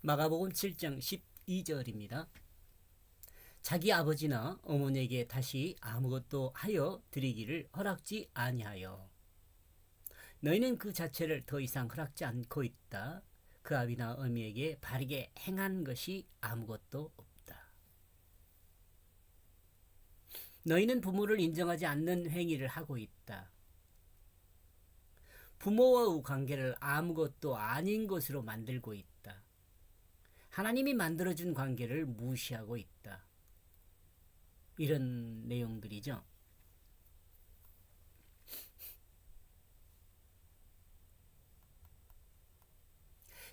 마가복음 7장 12절입니다. 자기 아버지나 어머니에게 다시 아무것도 하여 드리기를 허락지 아니하여 너희는 그 자체를 더 이상 허락지 않고 있다. 그 아비나 어미에게 바르게 행한 것이 아무것도 없다. 너희는 부모를 인정하지 않는 행위를 하고 있다. 부모와의 관계를 아무것도 아닌 것으로 만들고 있다. 하나님이 만들어준 관계를 무시하고 있다. 이런 내용들이죠.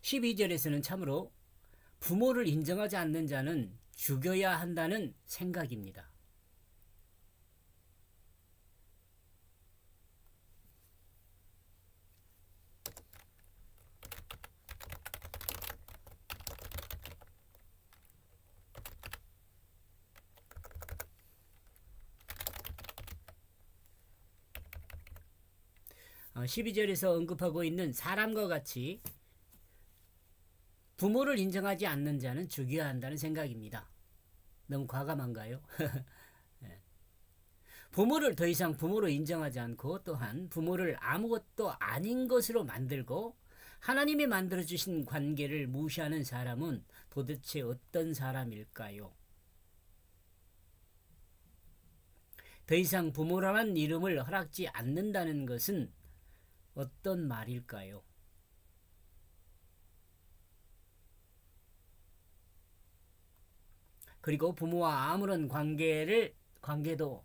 (12절에서는) 참으로 부모를 인정하지 않는 자는 죽여야 한다는 생각입니다. (12절에서) 언급하고 있는 사람과 같이 부모를 인정하지 않는 자는 죽여야 한다는 생각입니다. 너무 과감한가요? 부모를 더 이상 부모로 인정하지 않고 또한 부모를 아무것도 아닌 것으로 만들고 하나님이 만들어주신 관계를 무시하는 사람은 도대체 어떤 사람일까요? 더 이상 부모라는 이름을 허락지 않는다는 것은 어떤 말일까요? 그리고 부모와 아무런 관계도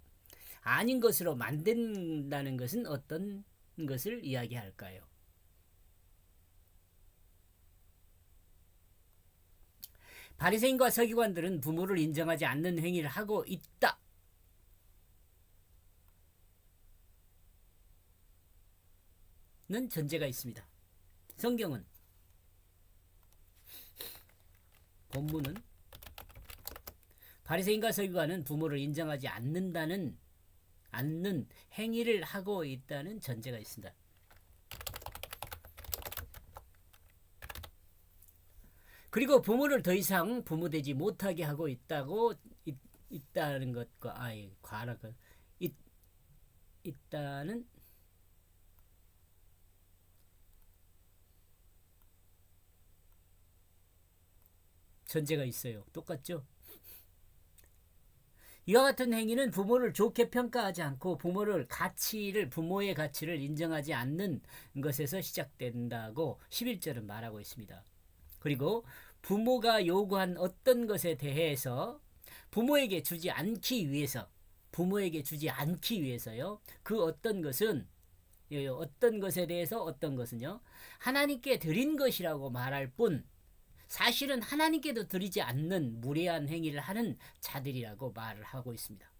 아닌 것으로 만든다는 것은 어떤 것을 이야기할까요? 바리새인과 서기관들은 부모를 인정하지 않는 행위를 하고 있다. 는 전제가 있습니다. 성경은 본문은 바리새인과 서기관은 부모를 인정하지 않는 행위를 하고 있다는 전제가 있습니다. 그리고 부모를 더 이상 부모되지 못하게 하고 있다는 것과 있다는 전제가 있어요. 똑같죠? 이와 같은 행위는 부모를 좋게 평가하지 않고 부모의 가치를 인정하지 않는 것에서 시작된다고 11절은 말하고 있습니다. 그리고 부모가 요구한 어떤 것에 대해서 부모에게 주지 않기 위해서요. 그 어떤 것에 대해서 어떤 것은요. 하나님께 드린 것이라고 말할 뿐 사실은 하나님께도 드리지 않는 무례한 행위를 하는 자들이라고 말을 하고 있습니다.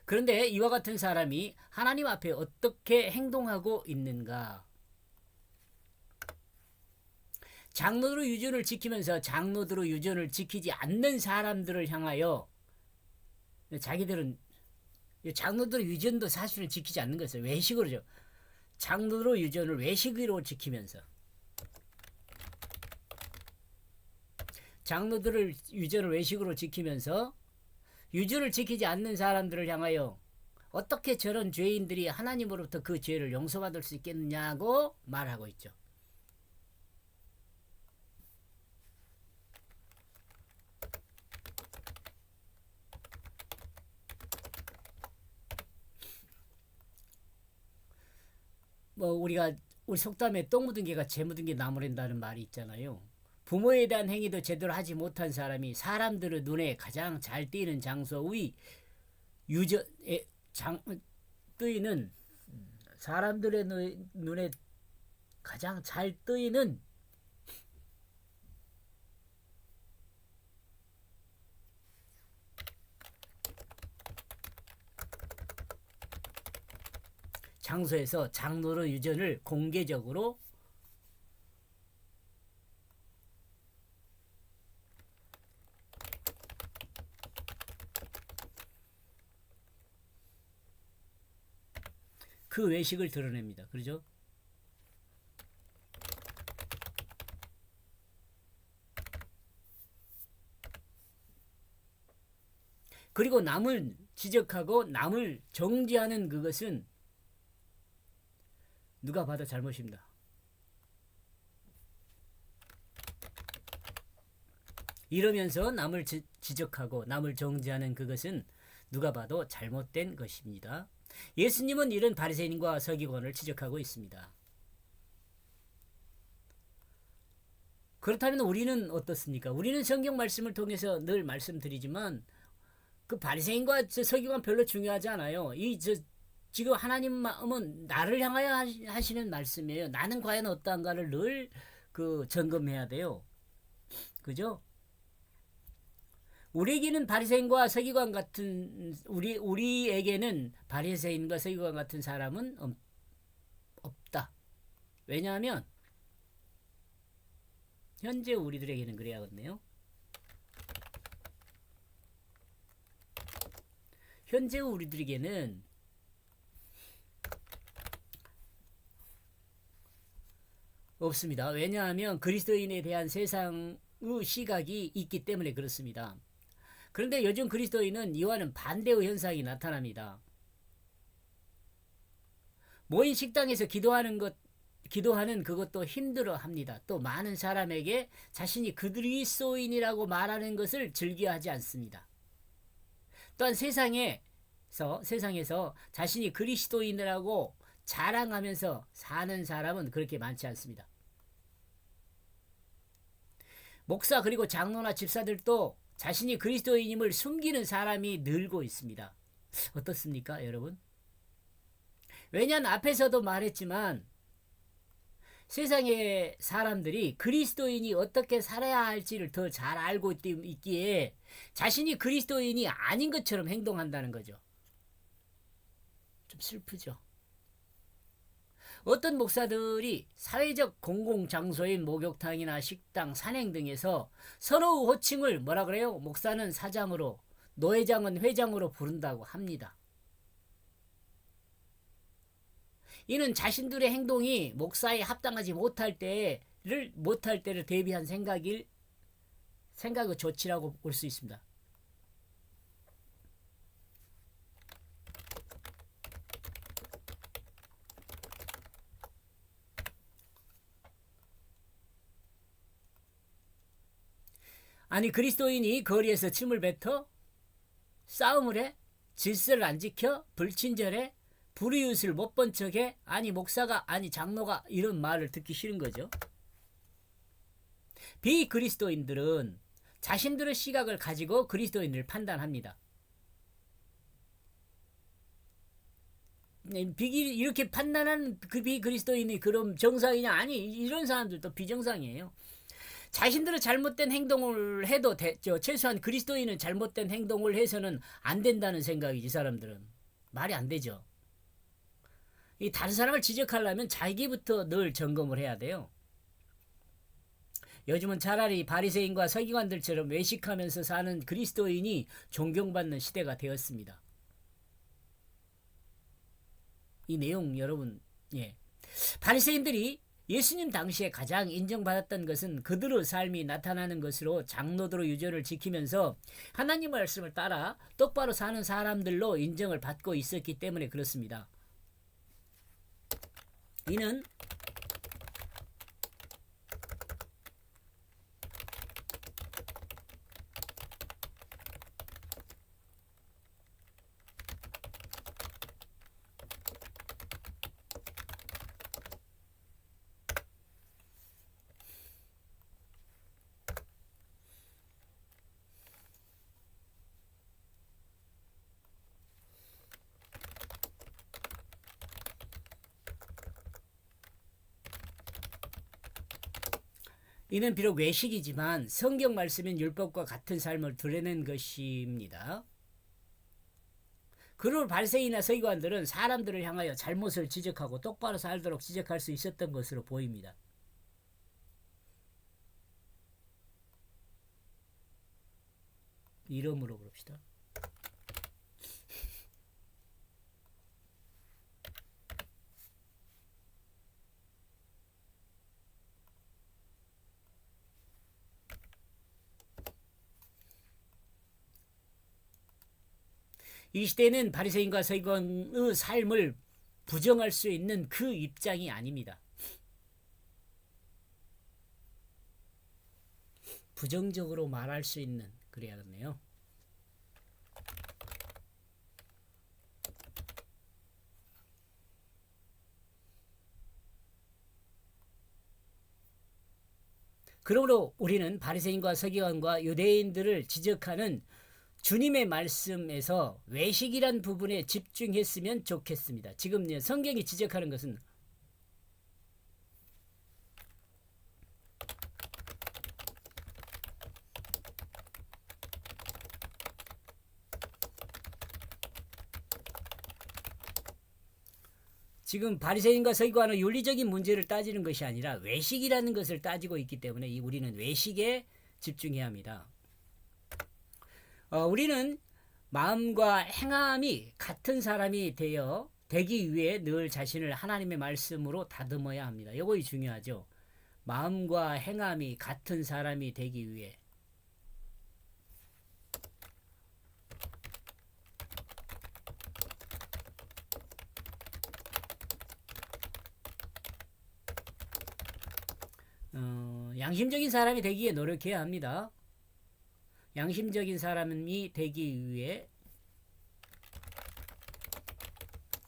그런데 이와 같은 사람이 하나님 앞에 어떻게 행동하고 있는가? 장로들의 유전을 지키면서 장로들의 유전을 지키지 않는 사람들을 향하여 자기들은 장로들의 유전도 사실은 지키지 않는 것을 외식으로죠. 장로들의 유전을 외식으로 지키면서 장로들의 유전을 외식으로 지키면서 유전을 지키지 않는 사람들을 향하여 어떻게 저런 죄인들이 하나님으로부터 그 죄를 용서받을 수 있겠느냐고 말하고 있죠. 우리 속담에 똥 묻은 개가 재 묻은 게 나무랜다는 말이 있잖아요. 부모에 대한 행위도 제대로 하지 못한 사람이 사람들의 눈에 가장 잘 띄는 장소의 뜨이는 사람들의 눈에 가장 잘 뜨이는 장소에서 장로의 유전을 공개적으로 그 외식을 드러냅니다. 그렇죠? 그리고 남을 지적하고 남을 정죄하는 그것은 누가 봐도 잘못입니다. 이러면서 남을 지적하고 남을 정죄하는 그것은 누가 봐도 잘못된 것입니다. 예수님은 이런 바리새인과 서기관을 지적하고 있습니다. 그렇다면 우리는 어떻습니까? 우리는 성경 말씀을 통해서 늘 말씀드리지만 그 바리새인과 서기관 별로 중요하지 않아요. 지금 하나님 마음은 나를 향하여 하시는 말씀이에요. 나는 과연 어떠한가를 늘 점검해야 돼요. 그죠? 우리에게는 바리새인과 서기관 같은 우리에게는 바리새인과 서기관 같은 사람은 없다. 왜냐하면 현재 우리들에게는 그래야겠네요. 현재 우리들에게는 없습니다. 왜냐하면 그리스도인에 대한 세상의 시각이 있기 때문에 그렇습니다. 그런데 요즘 그리스도인은 이와는 반대의 현상이 나타납니다. 모인 식당에서 기도하는 그것도 힘들어합니다. 또 많은 사람에게 자신이 그리스도인이라고 말하는 것을 즐겨하지 않습니다. 또한 세상에서 자신이 그리스도인이라고 자랑하면서 사는 사람은 그렇게 많지 않습니다. 목사 그리고 장로나 집사들도 자신이 그리스도인임을 숨기는 사람이 늘고 있습니다. 어떻습니까, 여러분? 왜냐하면 앞에서도 말했지만 세상의 사람들이 그리스도인이 어떻게 살아야 할지를 더 잘 알고 있기에 자신이 그리스도인이 아닌 것처럼 행동한다는 거죠. 좀 슬프죠. 어떤 목사들이 사회적 공공장소인 목욕탕이나 식당, 산행 등에서 서로의 호칭을 뭐라 그래요? 목사는 사장으로, 노회장은 회장으로 부른다고 합니다. 이는 자신들의 행동이 목사에 합당하지 못할 때를 대비한 생각의 조치라고 볼 수 있습니다. 아니 그리스도인이 거리에서 침을 뱉어? 싸움을 해? 질서를 안 지켜? 불친절해? 불이웃을 못 본 척해? 아니 목사가 아니 장로가 이런 말을 듣기 싫은 거죠. 비그리스도인들은 자신들의 시각을 가지고 그리스도인을 판단합니다. 이렇게 판단하는 그 비그리스도인이 그럼 정상이냐? 아니 이런 사람들도 비정상이에요. 자신들은 잘못된 행동을 해도 최소한 그리스도인은 잘못된 행동을 해서는 안 된다는 생각이지. 사람들은 말이 안 되죠. 이 다른 사람을 지적하려면 자기부터 늘 점검을 해야 돼요. 요즘은 차라리 바리새인과 서기관들처럼 외식하면서 사는 그리스도인이 존경받는 시대가 되었습니다. 이 내용 여러분, 바리새인들이 예수님 당시에 가장 인정받았던 것은 그들의 삶이 나타나는 것으로 장로들의 유전을 지키면서 하나님 말씀을 따라 똑바로 사는 사람들로 인정을 받고 있었기 때문에 그렇습니다. 이는 비록 외식이지만 성경 말씀인 율법과 같은 삶을 드러낸 것입니다. 그러므로 바리새인이나 서기관들은 사람들을 향하여 잘못을 지적하고 똑바로 살도록 지적할 수 있었던 것으로 보입니다. 이름으로 그럽시다. 이 시대는 바리새인과 서기관의 삶을 부정할 수 있는 그 입장이 아닙니다. 부정적으로 말할 수 있는, 그래야겠네요. 그러므로 우리는 바리새인과 서기관과 유대인들을 지적하는 주님의 말씀에서 외식이란 부분에 집중했으면 좋겠습니다. 지금 성경이 지적하는 것은 지금 바리새인과 서기관은 윤리적인 문제를 따지는 것이 아니라 외식이라는 것을 따지고 있기 때문에 우리는 외식에 집중해야 합니다. 우리는 마음과 행함이 같은 사람이 되기 위해 늘 자신을 하나님의 말씀으로 다듬어야 합니다. 이것이 중요하죠. 마음과 행함이 같은 사람이 되기 위해. 양심적인 사람이 되기에 노력해야 합니다. 양심적인 사람이 되기 위해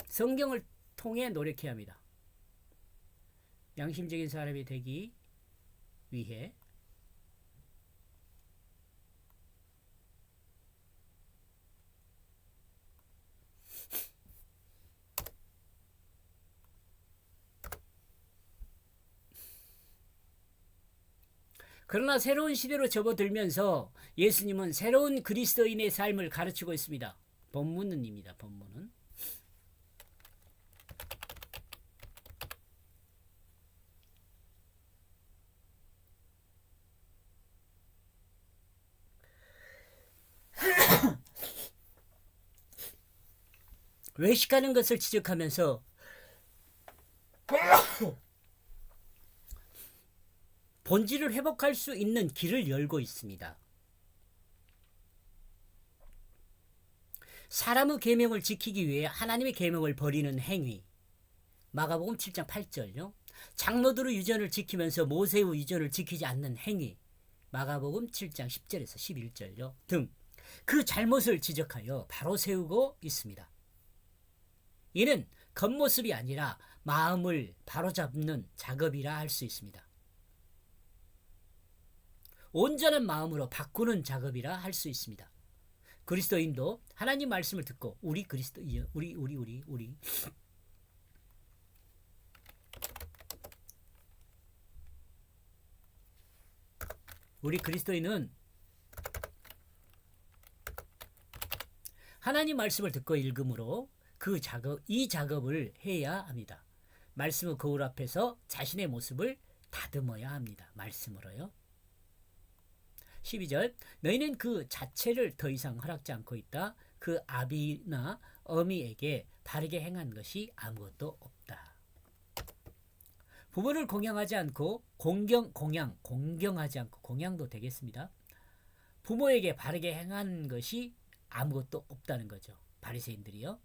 성경을 통해 노력해야 합니다. 양심적인 사람이 되기 위해 그러나 새로운 시대로 접어들면서 예수님은 새로운 그리스도인의 삶을 가르치고 있습니다. 본문입니다. 본문은. 외식하는 것을 지적하면서 본질을 회복할 수 있는 길을 열고 있습니다. 사람의 계명을 지키기 위해 하나님의 계명을 버리는 행위. 마가복음 7장 8절요. 장로들의 유전을 지키면서 모세의 유전을 지키지 않는 행위. 마가복음 7장 10절에서 11절요. 등 그 잘못을 지적하여 바로 세우고 있습니다. 이는 겉모습이 아니라 마음을 바로잡는 작업이라 할 수 있습니다. 온전한 마음으로 바꾸는 작업이라 할 수 있습니다. 그리스도인도 하나님 말씀을 듣고 우리 그리스도인은 하나님 말씀을 듣고 읽음으로 이 작업을 해야 합니다. 말씀의 거울 앞에서 자신의 모습을 다듬어야 합니다. 말씀으로요. 12절 너희는 그 자체를 더 이상 허락지 않고 있다. 그 아비나 어미에게 바르게 행한 것이 아무것도 없다. 부모를 공경하지 않고 공경하지 않고 공양도 되겠습니다. 부모에게 바르게 행한 것이 아무것도 없다는 거죠. 바리새인들이요.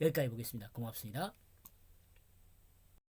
여기까지 보겠습니다. 고맙습니다.